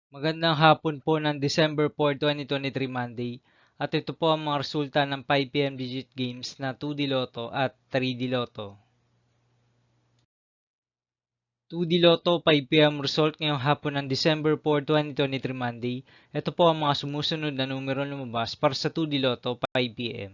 Magandang hapon po ng December 4, 2023 Monday. At ito po ang mga resulta ng 5 PM digit games na 2D Lotto at 3D Lotto. 2D Lotto 5 PM result ngayong hapon ng December 4, 2023 Monday. Ito po ang mga sumusunod na numero lumabas para sa 2D Lotto 5 PM.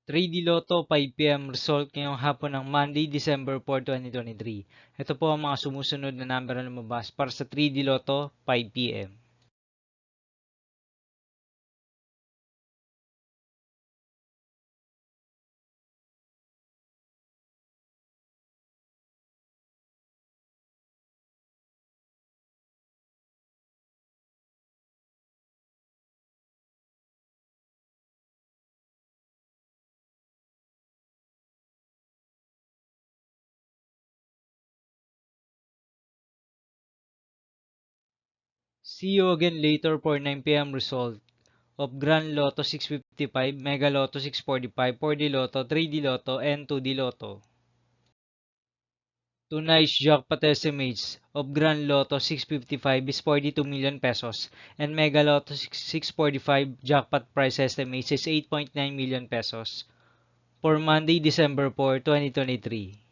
3D Lotto 5 PM result ngayong hapon ng Monday, December 4, 2023. Ito po ang mga sumusunod na number na lumabas para sa 3D Lotto 5 PM. 'See you again later for 9 PM result of Grand Lotto 655, Mega Lotto 645, 4D Lotto, 3D Lotto, and 2D Lotto. Tonight's jackpot estimates of Grand Lotto 655 is 42 million pesos and Mega Lotto 645 jackpot price estimates is 8.9 million pesos for Monday, December 4, 2023.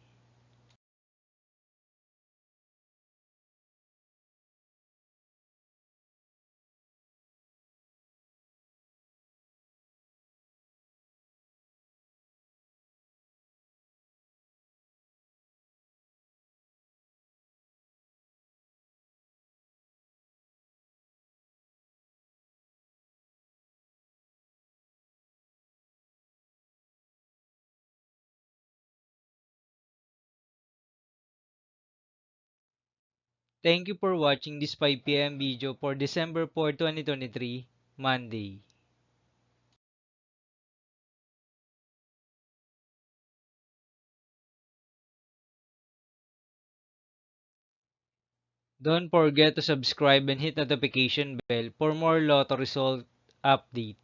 Thank you for watching this 5 PM video for December 4, 2023, Monday. Don't forget to subscribe and hit notification bell for more lotto result update.